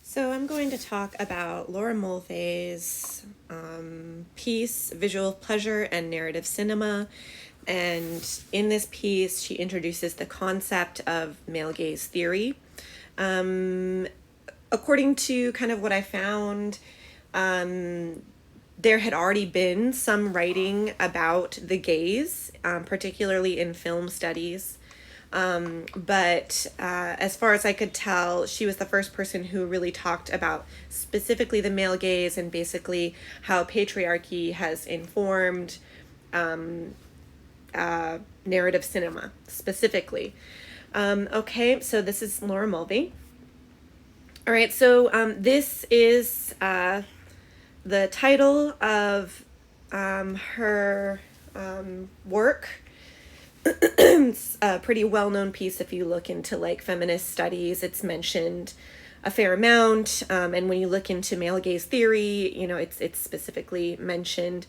So I'm going to talk about Laura Mulvey's piece, Visual Pleasure and Narrative Cinema. And in this piece, she introduces the concept of male gaze theory. According to kind of what I found, there had already been some writing about the gaze, particularly in film studies. But as far as I could tell, she was the first person who really talked about specifically the male gaze and basically how patriarchy has informed narrative cinema specifically. Okay, so this is Laura Mulvey. All right, so this is the title of her work. It's a pretty well-known piece. If you look into like feminist studies, it's mentioned a fair amount, and when you look into male gaze theory, it's specifically mentioned,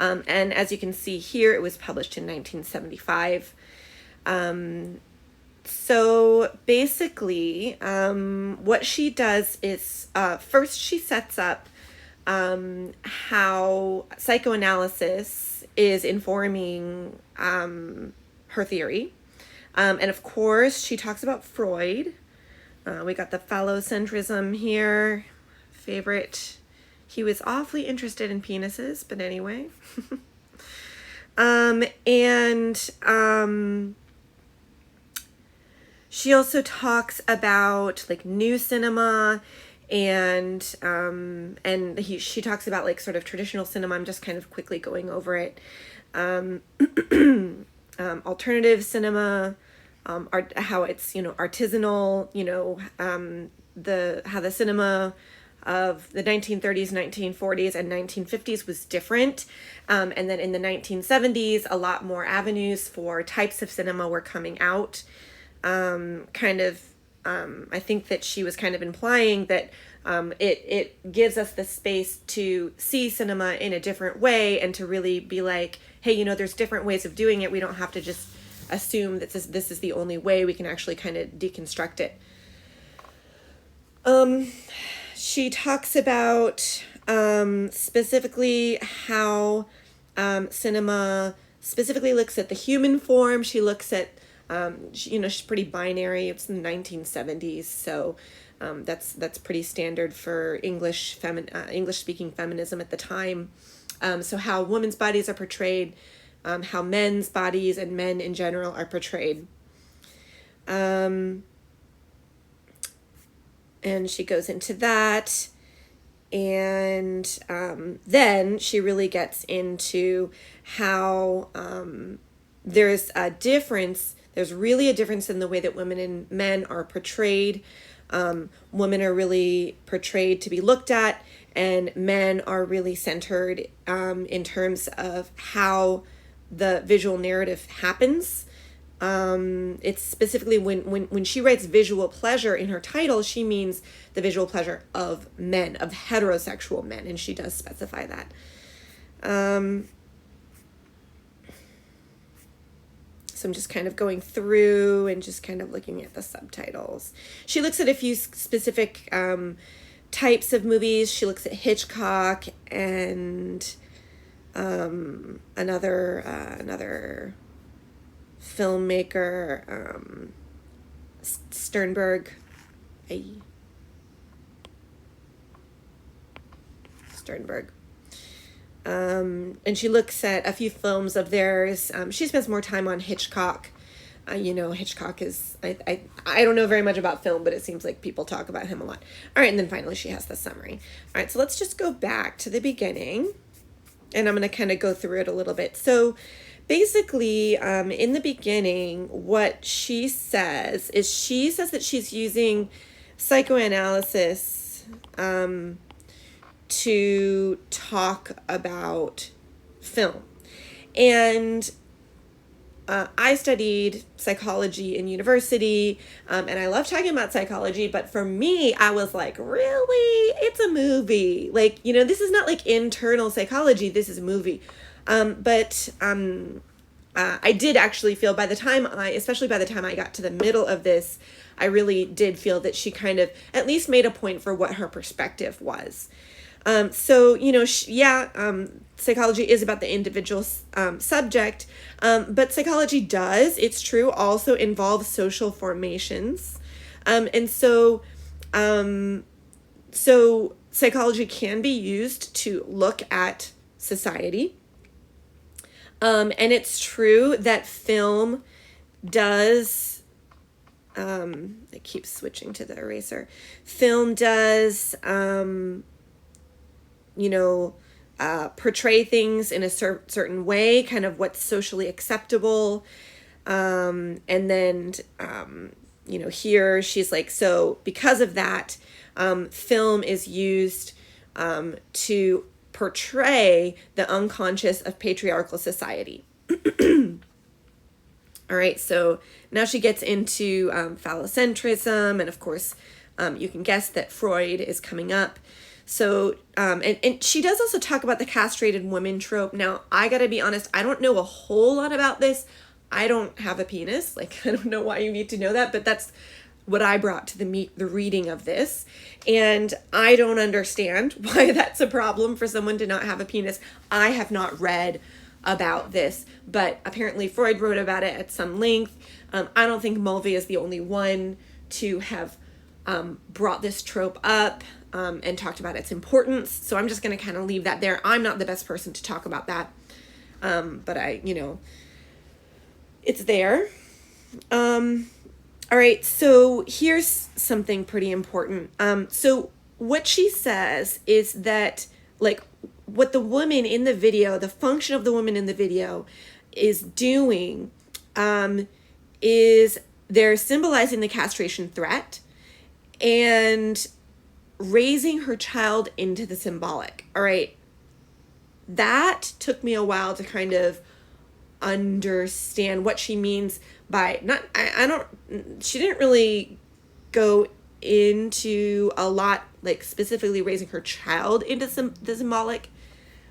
and as you can see here, it was published in 1975. So basically, what she does is first she sets up how psychoanalysis is informing her theory. And of course, she talks about Freud. We got the phallocentrism here. Favorite. He was awfully interested in penises, but anyway. She also talks about like new cinema and she talks about like sort of traditional cinema. I'm just kind of quickly going over it. Alternative cinema, how it's artisanal, how the cinema of the 1930s, 1940s, and 1950s was different, and then in the 1970s, a lot more avenues for types of cinema were coming out. I think that she was kind of implying that it gives us the space to see cinema in a different way and to really be like, hey, there's different ways of doing it. We don't have to just assume that this is the only way. We can actually kind of deconstruct it. She talks about specifically how cinema specifically looks at the human form. She looks at she's pretty binary. It's in the 1970s, so that's pretty standard for English speaking feminism at the time. So how women's bodies are portrayed, how men's bodies and men in general are portrayed. And she goes into that. And then she really gets into how there's a difference. There's really a difference in the way that women and men are portrayed. Women are really portrayed to be looked at, and men are really centered in terms of how the visual narrative happens. It's specifically when she writes visual pleasure in her title, she means the visual pleasure of men, of heterosexual men, and she does specify that. So I'm just kind of going through and just kind of looking at the subtitles. She looks at a few specific types of movies. She looks at Hitchcock and another filmmaker, Sternberg. Sternberg. And she looks at a few films of theirs. She spends more time on Hitchcock. Hitchcock is, I don't know very much about film, but it seems like people talk about him a lot. All right, and then finally she has the summary. All right, so let's just go back to the beginning, and I'm going to kind of go through it a little bit. So basically, in the beginning, what she says that she's using psychoanalysis to talk about film. And I studied psychology in university, and I love talking about psychology, but for me, I was like, really? It's a movie. Like, this is not like internal psychology, this is a movie. But I did actually feel especially by the time I got to the middle of this, I really did feel that she kind of at least made a point for what her perspective was. So, psychology is about the individual subject, but psychology does, it's true, also involve social formations. So psychology can be used to look at society. And it's true that film does, it keeps switching to the eraser. Film does, portray things in a certain way, kind of what's socially acceptable. And then, here she's like, so because of that, film is used to portray the unconscious of patriarchal society. All right, so now she gets into phallocentrism, and of course, you can guess that Freud is coming up. So, and she does also talk about the castrated woman trope. Now, I gotta be honest, I don't know a whole lot about this. I don't have a penis. Like, I don't know why you need to know that, but that's what I brought to the reading of this. And I don't understand why that's a problem for someone to not have a penis. I have not read about this, but apparently Freud wrote about it at some length. I don't think Mulvey is the only one to have brought this trope up and talked about its importance. So I'm just going to kind of leave that there. I'm not the best person to talk about that. But it's there. All right, so here's something pretty important. So what she says is that, like, what the woman in the video, the function of the woman in the video is doing, is they're symbolizing the castration threat and raising her child into the symbolic. All right, that took me a while to kind of understand what she means by she didn't really go into a lot, like specifically raising her child into the symbolic,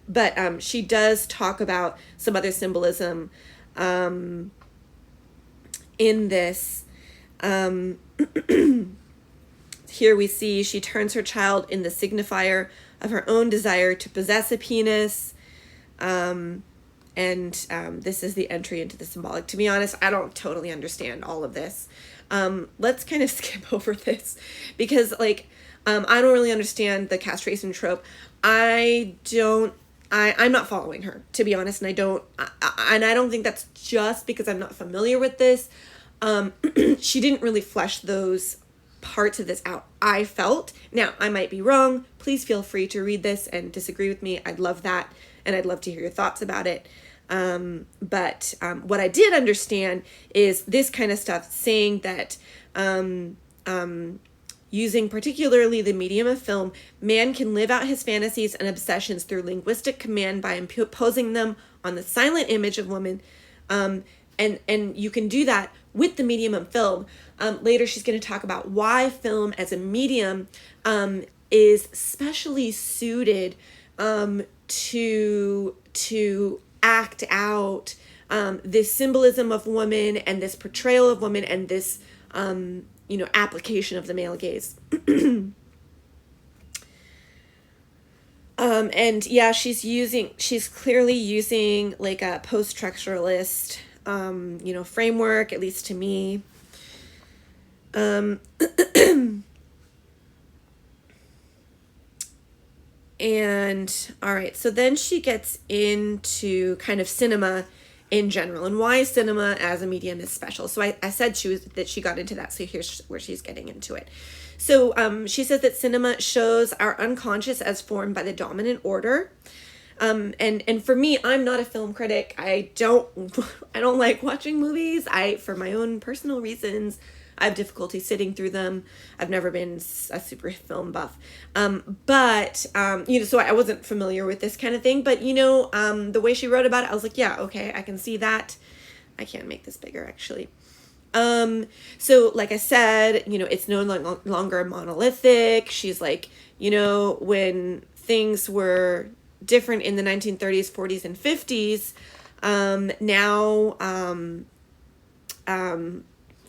but she does talk about some other symbolism in this. Here we see she turns her child in the signifier of her own desire to possess a penis. This is the entry into the symbolic. To be honest, I don't totally understand all of this. Let's kind of skip over this because, I don't really understand the castration trope. I'm not following her, to be honest, and I don't think that's just because I'm not familiar with this. She didn't really flesh those parts of this out, I felt. Now, I might be wrong. Please feel free to read this and disagree with me. I'd love that, and I'd love to hear your thoughts about it. But what I did understand is this kind of stuff, saying that using particularly the medium of film, man can live out his fantasies and obsessions through linguistic command by imposing them on the silent image of woman. And you can do that with the medium of film. Later, she's going to talk about why film as a medium is specially suited to act out this symbolism of woman and this portrayal of woman and this application of the male gaze. And yeah, she's clearly using like a post-structuralist framework, at least to me. And all right, so then she gets into kind of cinema in general and why cinema as a medium is special. So I said she got into that. So here's where she's getting into it. So she says that cinema shows our unconscious as formed by the dominant order. And for me, I'm not a film critic. I don't like watching movies. For my own personal reasons, I have difficulty sitting through them. I've never been a super film buff. So I wasn't familiar with this kind of thing, but the way she wrote about it, I was like, yeah, okay, I can see that. I can't make this bigger actually. So like I said, it's no longer monolithic. She's like, when things were different in the 1930s, 40s, and 50s, Now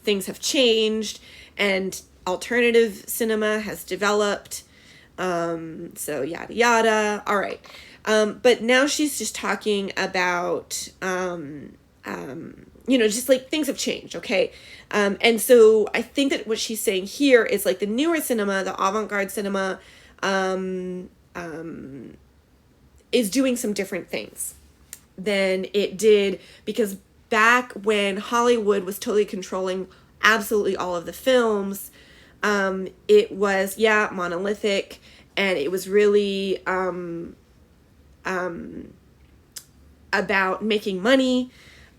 things have changed and alternative cinema has developed. So yada yada. All right. But now she's just talking about, just like things have changed. Okay. And so I think that what she's saying here is like the newer cinema, the avant-garde cinema, is doing some different things than it did, because back when Hollywood was totally controlling absolutely all of the films, it was, monolithic, and it was really about making money,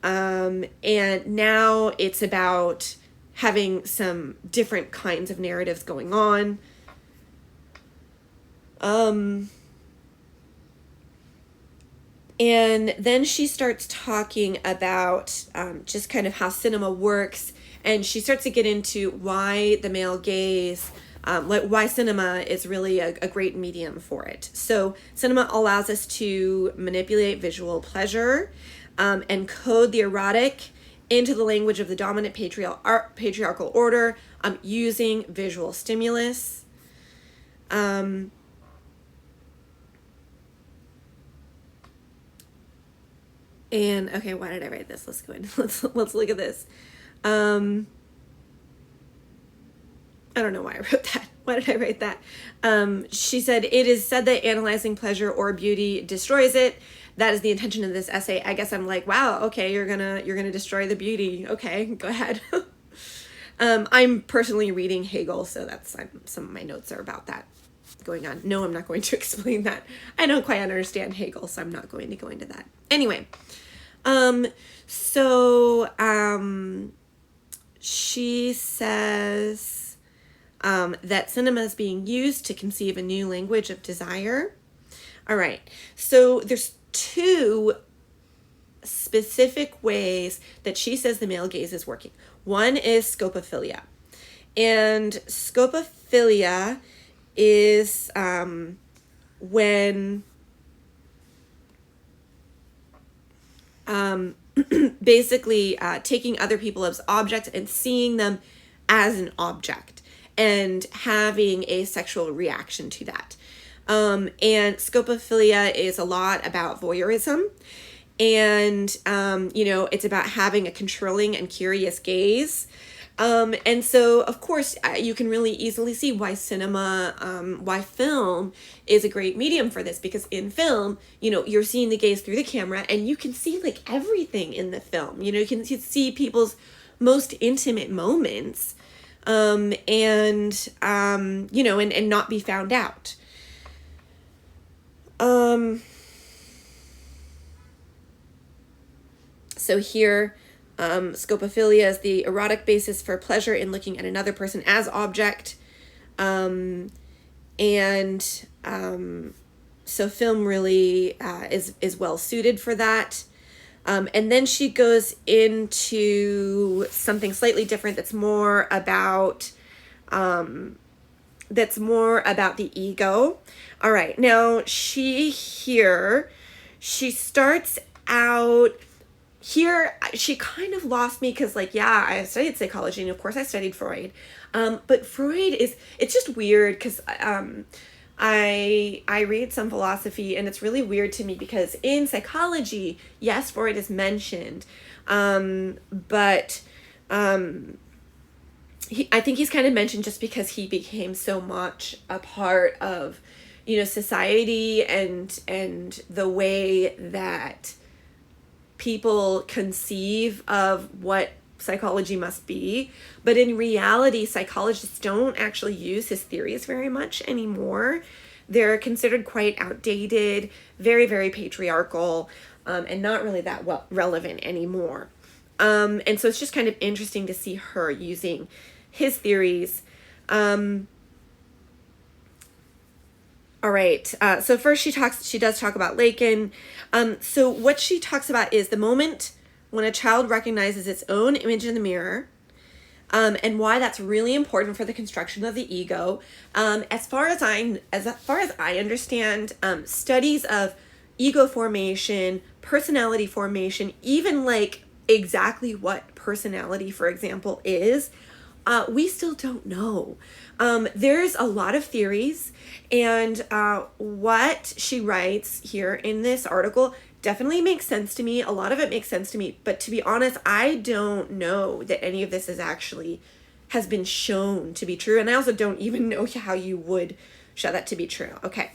and now it's about having some different kinds of narratives going on. And then she starts talking about just kind of how cinema works, and she starts to get into why the male gaze, like why cinema is really a great medium for it. So cinema allows us to manipulate visual pleasure, and code the erotic into the language of the dominant patriarchal order, using visual stimulus. And okay, why did I write this? Let's go in. Let's look at this. I don't know why I wrote that. Why did I write that? She said, it is said that analyzing pleasure or beauty destroys it. That is the intention of this essay. I guess I'm like, wow, okay, you're gonna destroy the beauty. Okay, go ahead. I'm personally reading Hegel, so some of my notes are about that going on. No, I'm not going to explain that. I don't quite understand Hegel, so I'm not going to go into that. Anyway, she says that cinema is being used to conceive a new language of desire. All right, so there's two specific ways that she says the male gaze is working. One is scopophilia. And scopophilia is when basically taking other people as objects and seeing them as an object and having a sexual reaction to that. And scopophilia is a lot about voyeurism. And, it's about having a controlling and curious gaze. And so, of course, you can really easily see why why film is a great medium for this, because in film, you're seeing the gaze through the camera and you can see like everything in the film. You can see people's most intimate moments, and not be found out. So here, scopophilia is the erotic basis for pleasure in looking at another person as object. So film really is well suited for that. And then she goes into something slightly different that's more about the ego. All right, now she starts out. Here, she kind of lost me because, I studied psychology, and of course I studied Freud. But Freud it's just weird because I read some philosophy, and it's really weird to me because in psychology, yes, Freud is mentioned, but I think he's kind of mentioned just because he became so much a part of, society and the way that people conceive of what psychology must be. But in reality, psychologists don't actually use his theories very much anymore. They're considered quite outdated, very, very patriarchal, and not really that relevant anymore. And so it's just kind of interesting to see her using his theories. All right. So first she does talk about Lacan. So what she talks about is the moment when a child recognizes its own image in the mirror, and why that's really important for the construction of the ego. As far as I understand, studies of ego formation, personality formation, even like exactly what personality, for example, is, we still don't know. There's a lot of theories, and what she writes here in this article definitely makes sense to me. A lot of it makes sense to me, but to be honest, I don't know that any of this is actually has been shown to be true, and I also don't even know how you would show that to be true. Okay,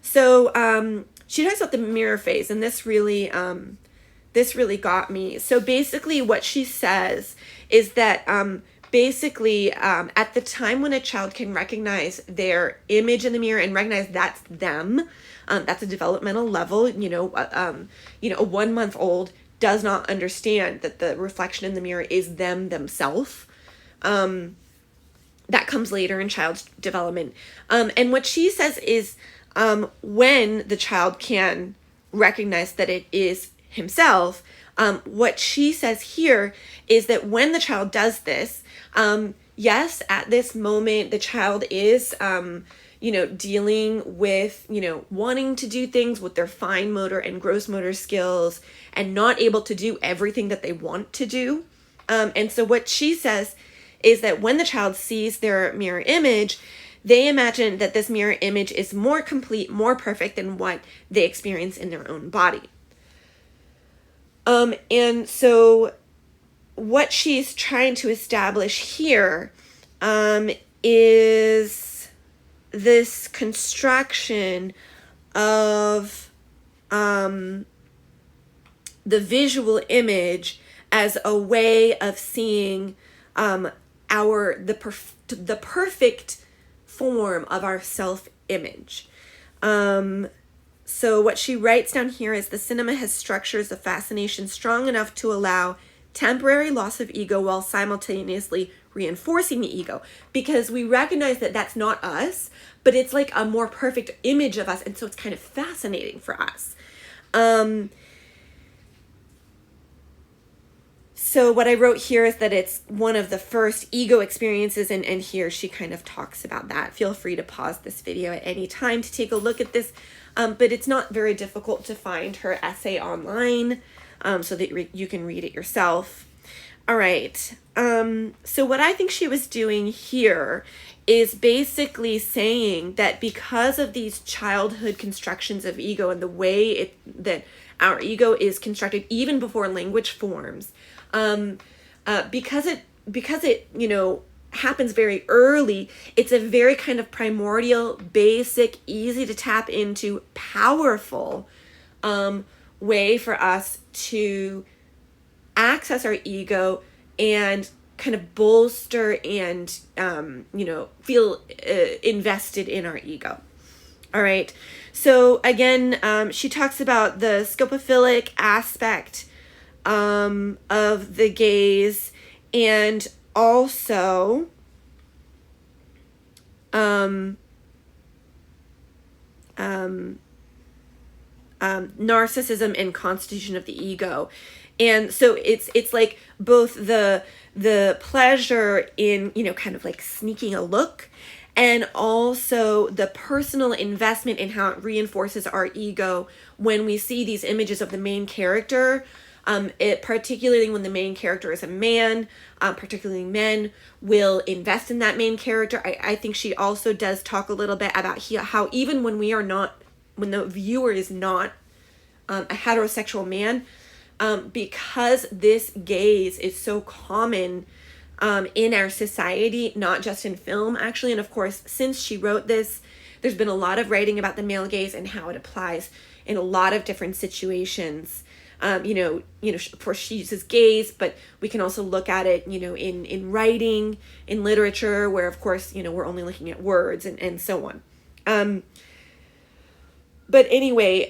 so she talks about the mirror phase, and this really got me. So basically, what she says is that at the time when a child can recognize their image in the mirror and recognize that's them, that's a developmental level. A 1 month old does not understand that the reflection in the mirror is themselves. That comes later in child's development. And what she says is when the child can recognize that it is himself, what she says here is that when the child does this, yes, at this moment, the child is, dealing with, wanting to do things with their fine motor and gross motor skills and not able to do everything that they want to do. And so what she says is that when the child sees their mirror image, they imagine that this mirror image is more complete, more perfect than what they experience in their own body. And so what she's trying to establish here is this construction of the visual image as a way of seeing the perfect form of our self-image. So what she writes down here is the cinema has structures of fascination strong enough to allow temporary loss of ego while simultaneously reinforcing the ego, because we recognize that that's not us, but it's like a more perfect image of us, and so it's kind of fascinating for us. So what I wrote here is that it's one of the first ego experiences, and here she kind of talks about that. Feel free to pause this video at any time to take a look at this, but it's not very difficult to find her essay online so that you can read it yourself. All right, so what I think she was doing here is basically saying that because of these childhood constructions of ego and the way that our ego is constructed even before language forms, because it happens very early, it's a very kind of primordial, basic, easy to tap into, powerful way for us to access our ego and kind of bolster and feel invested in our ego. All right, so again, she talks about the scopophilic aspect of the gaze, and also narcissism and constitution of the ego. And so it's like both the pleasure in kind of like sneaking a look, and also the personal investment in how it reinforces our ego when we see these images of the main character. Particularly when the main character is a man, particularly men will invest in that main character. I think she also does talk a little bit about how even when when the viewer is not a heterosexual man, because this gaze is so common in our society, not just in film actually. And of course, since she wrote this, there's been a lot of writing about the male gaze and how it applies in a lot of different situations. Of course she uses gaze, but we can also look at it, in writing, in literature, where of course, we're only looking at words and so on. But anyway,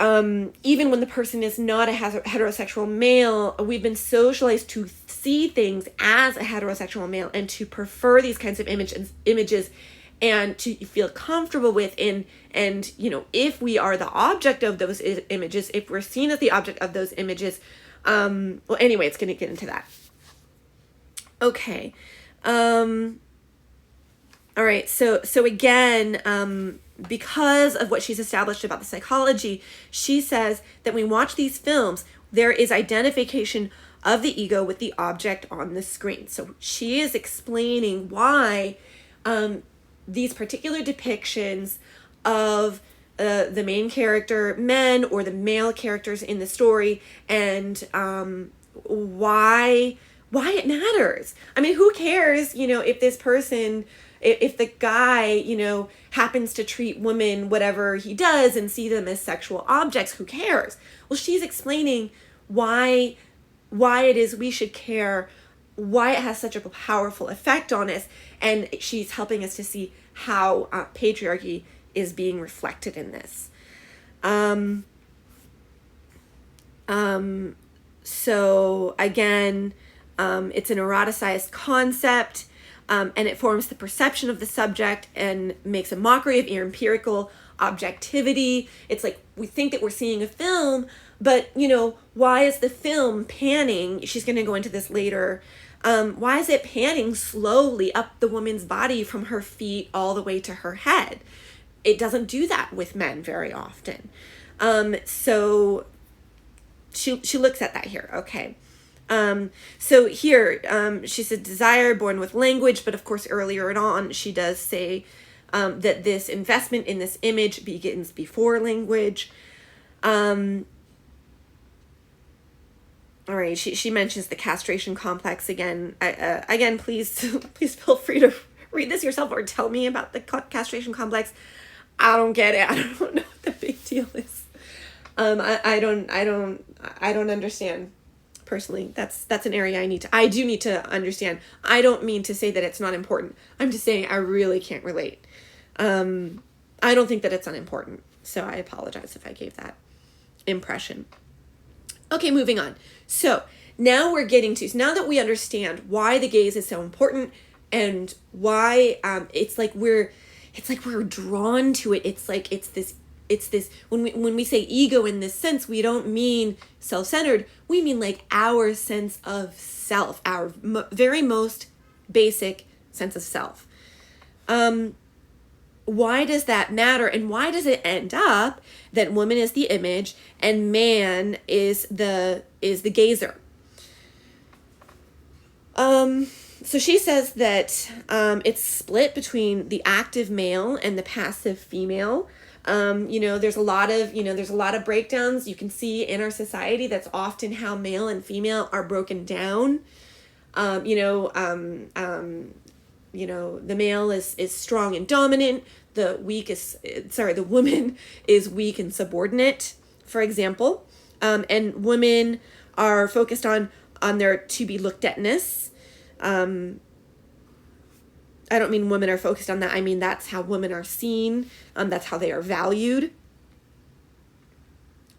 even when the person is not a heterosexual male, we've been socialized to see things as a heterosexual male and to prefer these kinds of images and to feel comfortable with and if we are the object of those images, if we're seen as the object of those images, anyway, it's going to get into that. Okay. All right. So again, because of what she's established about the psychology, she says that when we watch these films, there is identification of the ego with the object on the screen. So she is explaining why these particular depictions of the main character men or the male characters in the story, and why it matters. I mean, who cares, if this person, if the guy, happens to treat women whatever he does and see them as sexual objects, who cares? Well, she's explaining why it is we should care, why it has such a powerful effect on us, and she's helping us to see how patriarchy is being reflected in this. So again, it's an eroticized concept, and it forms the perception of the subject and makes a mockery of empirical objectivity. It's like we think that we're seeing a film, but why is the film panning? She's going to go into this later. Why is it panning slowly up the woman's body from her feet all the way to her head? It doesn't do that with men very often. So she looks at that here. Okay. So here, she said desire born with language, but of course earlier on she does say that this investment in this image begins before language. All right, she mentions the castration complex again. Again, please feel free to read this yourself or tell me about the castration complex. I don't get it. I don't know what the big deal is. I don't understand. Personally, that's an area I do need to understand. I don't mean to say that it's not important. I'm just saying I really can't relate. I don't think that it's unimportant. So I apologize if I gave that impression. Okay, moving on. So now we're getting to, now that we understand why the gaze is so important and why it's like we're drawn to it. It's this when we say ego in this sense, we don't mean self-centered. We mean like our sense of self, our very most basic sense of self. Why does that matter? And why does it end up that woman is the image and man is the gazer? So she says that it's split between the active male and the passive female. There's a lot of breakdowns you can see in our society. That's often how male and female are broken down. The male is strong and dominant. The woman is weak and subordinate, for example. And women are focused on their to be looked at-ness. I don't mean women are focused on that. I mean, that's how women are seen. That's how they are valued.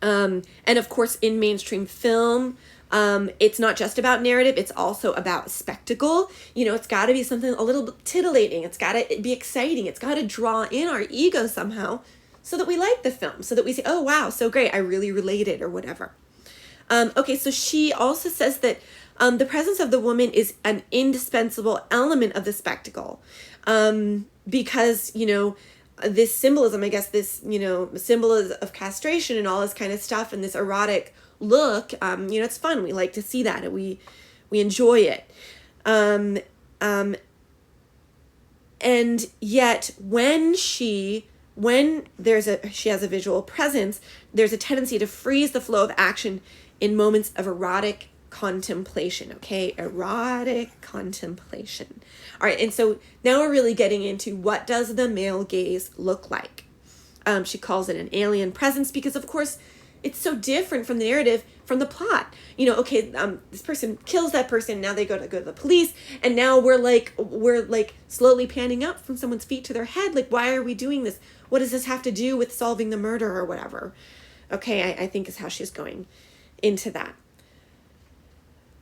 And of course, in mainstream film, it's not just about narrative. It's also about spectacle. It's got to be something a little bit tittillating. It's got to be exciting. It's got to draw in our ego somehow so that we like the film, so that we say, oh, wow, so great. I really related or whatever. Okay, so she also says that the presence of the woman is an indispensable element of the spectacle, because, this symbolism, I guess this, symbolism of castration and all this kind of stuff and this erotic look, it's fun. We like to see that and we enjoy it. And yet when she has a visual presence, there's a tendency to freeze the flow of action in moments of erotic contemplation. Okay, erotic contemplation. All right, and so now we're really getting into what does the male gaze look like. She calls it an alien presence because, of course, it's so different from the narrative, from the plot. This person kills that person. Now they go to the police, and now we're like slowly panning up from someone's feet to their head. Like, why are we doing this? What does this have to do with solving the murder or whatever? Okay, I think is how she's going into that.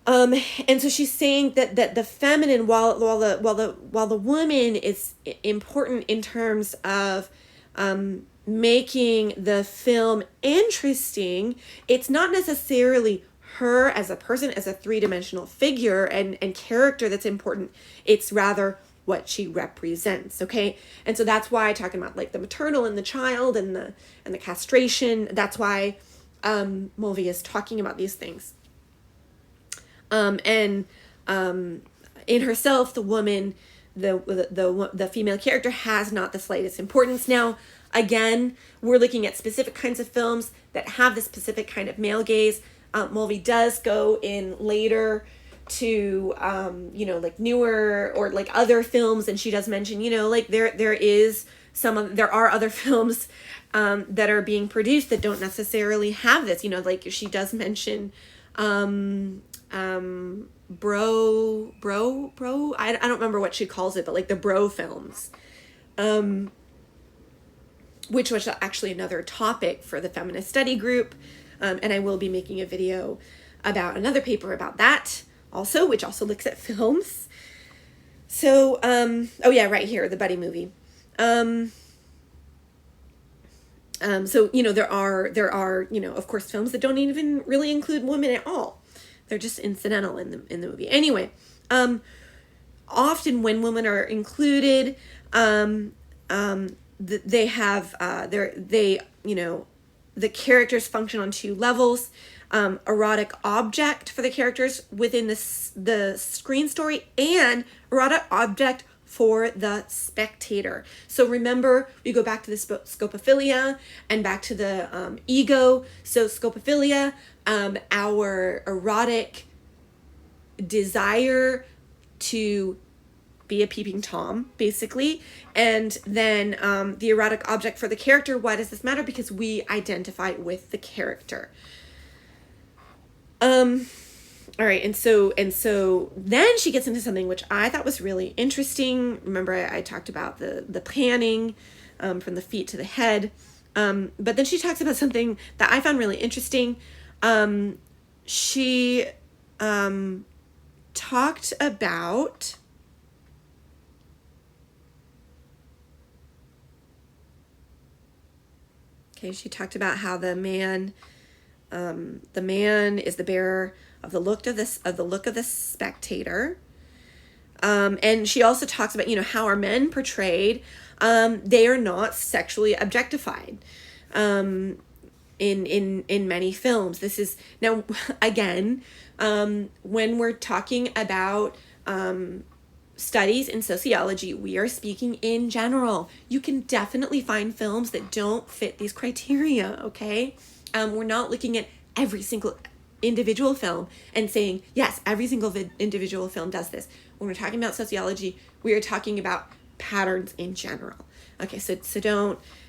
And so she's saying that the feminine, while the woman is important in terms of making the film interesting, it's not necessarily her as a person, as a three-dimensional figure and character that's important. It's rather what she represents. Okay. And so that's why talking about like the maternal and the child and the castration, that's why Mulvey is talking about these things. In herself, the woman, the female character has not the slightest importance. Now, again, we're looking at specific kinds of films that have this specific kind of male gaze. Mulvey does go in later to, like newer or like other films. And she does mention, like there are other films, that are being produced that don't necessarily have this, like she does mention, bro, I don't remember what she calls it, but like the bro films, which was actually another topic for the feminist study group. And I will be making a video about another paper about that also, which also looks at films. So, oh yeah, right here, the buddy movie. So, there are, of course, films that don't even really include women at all. They're just incidental in the movie. Anyway, often when women are included, they have, the characters function on two levels. Erotic object for the characters within the screen story, and erotic object for the spectator. So remember, we go back to the scopophilia and back to the ego. So scopophilia, our erotic desire to be a peeping Tom, basically. And then the erotic object for the character, why does this matter? Because we identify with the character. All right, and so then she gets into something which I thought was really interesting. Remember, I talked about the panning from the feet to the head. But then she talks about something that I found really interesting. She talked about how the man is the bearer of the look of the spectator. And she also talks about, how are men portrayed? They are not sexually objectified in many films. This is now, again, when we're talking about studies in sociology, we are speaking in general. You can definitely find films that don't fit these criteria, okay? We're not looking at every single individual film and saying, yes, every single individual film does this. When we're talking about sociology, we are talking about patterns in general. Okay, so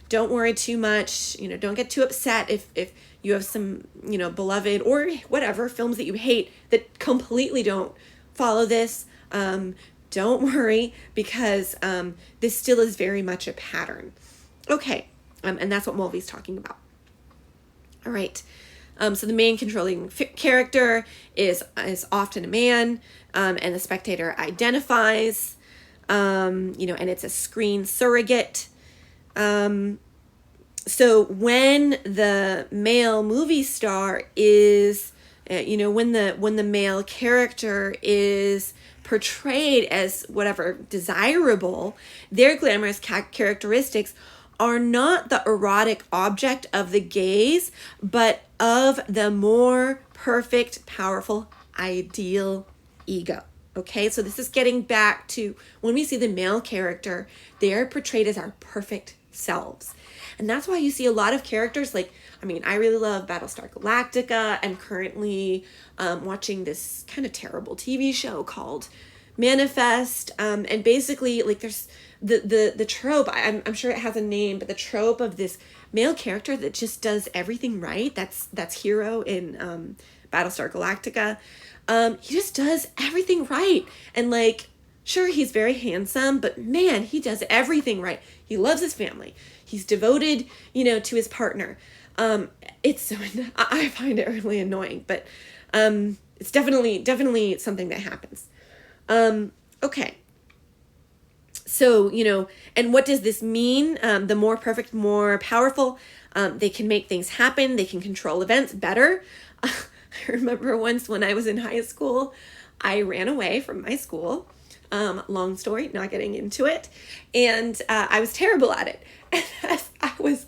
don't worry too much. Don't get too upset if you have some, beloved or whatever films that you hate that completely don't follow this. Don't worry, because this still is very much a pattern. Okay, and that's what Mulvey's talking about. All right. So the main controlling character is often a man, and the spectator identifies, and it's a screen surrogate. So when the male movie star is, when the male character is portrayed as whatever desirable, their glamorous characteristics are not the erotic object of the gaze, but of the more perfect, powerful, ideal ego. Okay, so this is getting back to when we see the male character, they are portrayed as our perfect selves. And that's why you see a lot of characters I really love Battlestar Galactica. I'm currently watching this kind of terrible TV show called Manifest. And basically, there's the trope, I'm sure it has a name, but the trope of this male character that just does everything right, that's Hero in Battlestar Galactica. He just does everything right. And sure, he's very handsome, but man, he does everything right. He loves his family. He's devoted, to his partner. It's so, I find it really annoying, but it's definitely something that happens. Okay. So, and what does this mean? The more perfect, more powerful, they can make things happen. They can control events better. I remember once when I was in high school, I ran away from my school Long story, not getting into it. And I was terrible at it. And as I was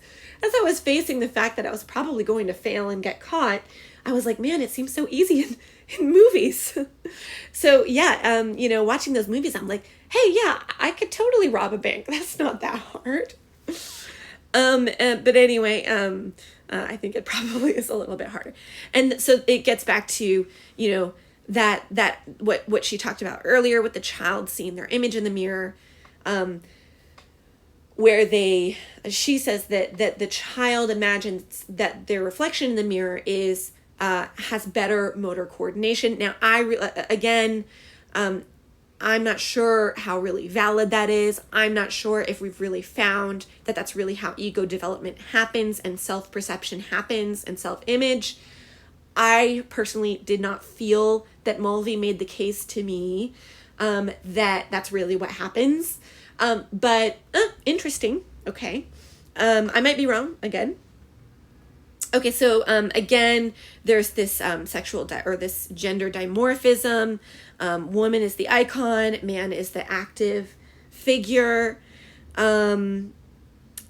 facing the fact that I was probably going to fail and get caught, I was like, man, it seems so easy in movies. So yeah, watching those movies, I'm like, hey, yeah, I could totally rob a bank. That's not that hard. But anyway, I think it probably is a little bit harder. And so it gets back to, that what she talked about earlier with the child seeing their image in the mirror, where she says that the child imagines that their reflection in the mirror has better motor coordination. Now, I'm not sure how really valid that is. I'm not sure if we've really found that that's really how ego development happens and self-perception happens and self-image. I personally did not feel that Mulvey made the case to me that that's really what happens. But interesting. Okay. I might be wrong again. Okay, so again, there's this this gender dimorphism. Woman is the icon, man is the active figure. And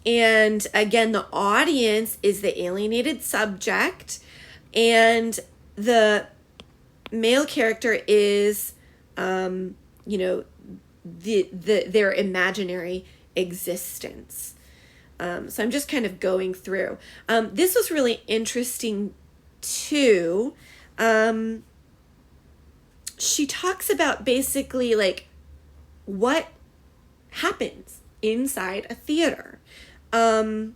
again, the audience is the alienated subject, and the male character is, their imaginary existence. So I'm just kind of going through. This was really interesting too. She talks about basically like what happens inside a theater. And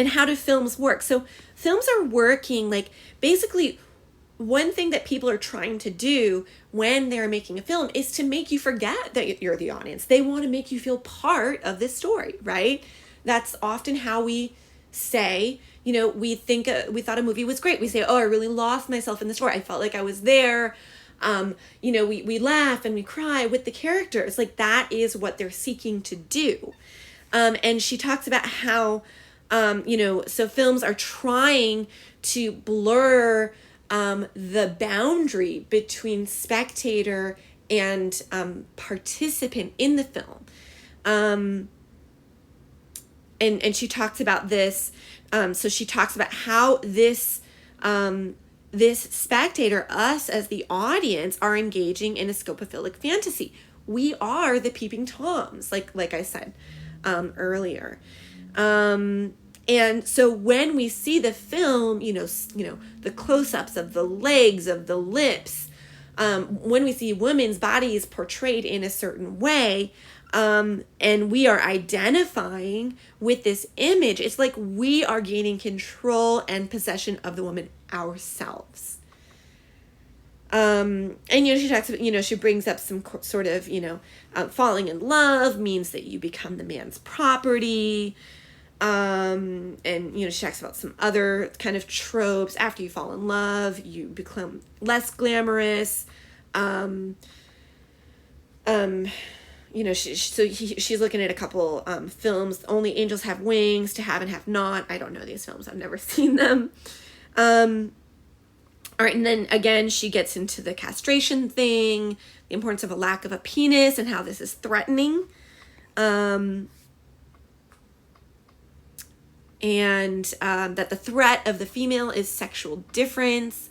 how do films work? So films are working like basically one thing that people are trying to do when they're making a film is to make you forget that you're the audience. They want to make you feel part of this story, right? That's often how we say, we thought a movie was great. We say, oh, I really lost myself in the story. I felt like I was there. We laugh and we cry with the characters. Like that is what they're seeking to do. And she talks about how, so films are trying to blur the boundary between spectator and participant in the film. And she talks about this. So she talks about how this spectator, us as the audience, are engaging in a scopophilic fantasy. We are the peeping toms, like I said earlier. And so when we see the film, the close-ups of the legs, of the lips, when we see women's bodies portrayed in a certain way, and we are identifying with this image, it's like we are gaining control and possession of the woman ourselves. And, she talks about, she brings up some sort of, falling in love means that you become the man's property. And, she talks about some other kind of tropes. After you fall in love, you become less glamorous. She's looking at a couple films. Only Angels Have Wings, To Have and Have Not. I don't know these films. I've never seen them. All right, and then again, she gets into the castration thing, the importance of a lack of a penis and how this is threatening. And that the threat of the female is sexual difference.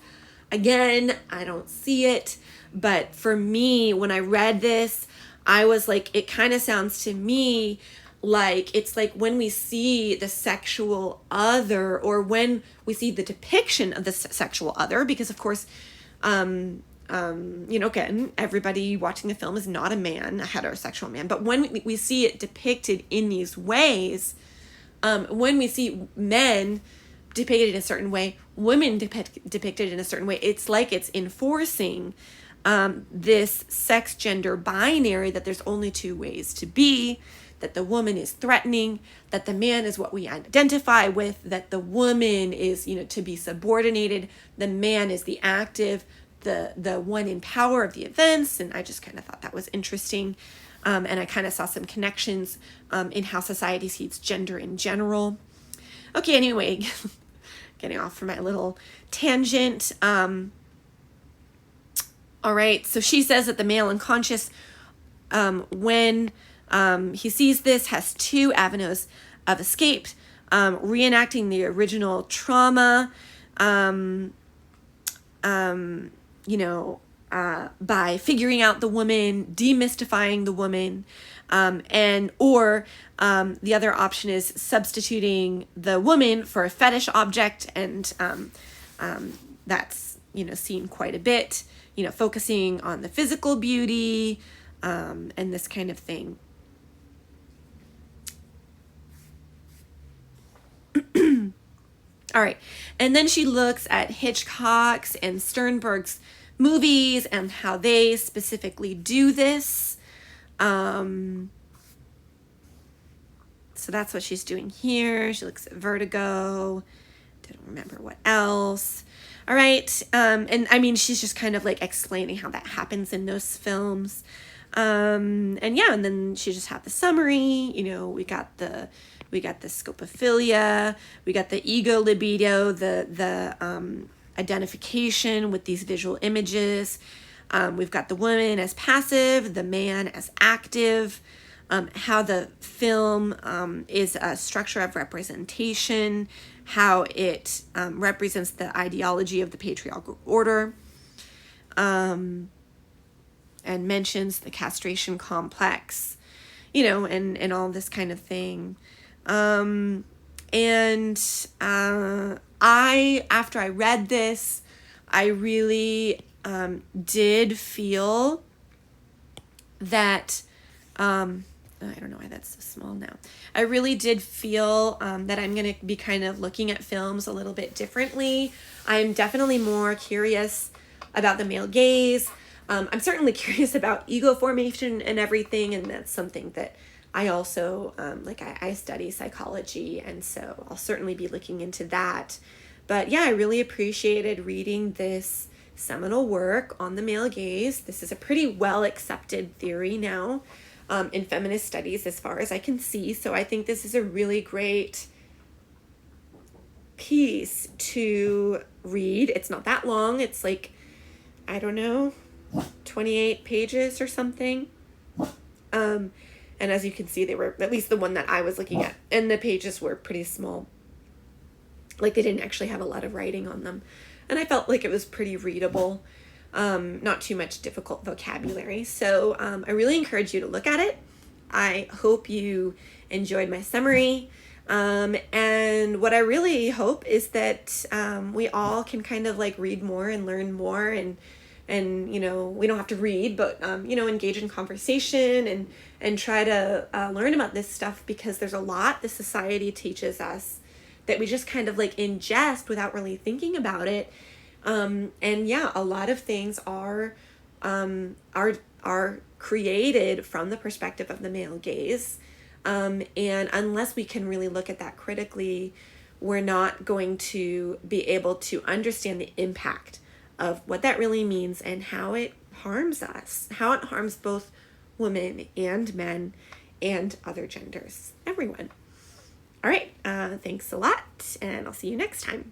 Again, I don't see it, but for me, when I read this, I was like, it kind of sounds to me like it's like when we see the sexual other, or when we see the depiction of the sexual other, because of course, again, everybody watching the film is not a man, a heterosexual man, but when we see it depicted in these ways, when we see men depicted in a certain way, women depicted in a certain way, it's like it's enforcing this sex gender binary that there's only two ways to be, that the woman is threatening, that the man is what we identify with, that the woman is, to be subordinated, the man is the active, the one in power of the events. And I just kind of thought that was interesting. And I kind of saw some connections in how society sees gender in general. Okay, anyway, getting off from my little tangent. All right, so she says that the male unconscious, when he sees this, has two avenues of escape: reenacting the original trauma, by figuring out the woman, demystifying the woman, or the other option is substituting the woman for a fetish object, and that's seen quite a bit. Focusing on the physical beauty, and this kind of thing. All right. And then she looks at Hitchcock's and Sternberg's movies and how they specifically do this. So that's what she's doing here. She looks at Vertigo. Didn't remember what else. All right. And I mean, she's just kind of like explaining how that happens in those films. And then she just had the summary. We got the scopophilia, we got the ego libido, the identification with these visual images. We've got the woman as passive, the man as active, how the film is a structure of representation, how it represents the ideology of the patriarchal order, and mentions the castration complex, and all this kind of thing. After I read this, I really did feel that, I don't know why that's so small now. I really did feel that I'm going to be kind of looking at films a little bit differently. I'm definitely more curious about the male gaze. I'm certainly curious about ego formation and everything, and that's something that I also, I study psychology, and so I'll certainly be looking into that. But yeah, I really appreciated reading this seminal work on the male gaze. This is a pretty well accepted theory now in feminist studies as far as I can see. So I think this is a really great piece to read. It's not that long. It's 28 pages or something. And as you can see, they were, at least the one that I was looking at, and the pages were pretty small. They didn't actually have a lot of writing on them. And I felt like it was pretty readable, not too much difficult vocabulary. So I really encourage you to look at it. I hope you enjoyed my summary. And what I really hope is that we all can kind of read more and learn more, and we don't have to read, but engage in conversation and try to learn about this stuff, because there's a lot the society teaches us that we just kind of ingest without really thinking about it. A lot of things are created from the perspective of the male gaze, and unless we can really look at that critically, we're not going to be able to understand the impact of what that really means and how it harms us, how it harms both women and men and other genders, everyone. All right, thanks a lot, and I'll see you next time.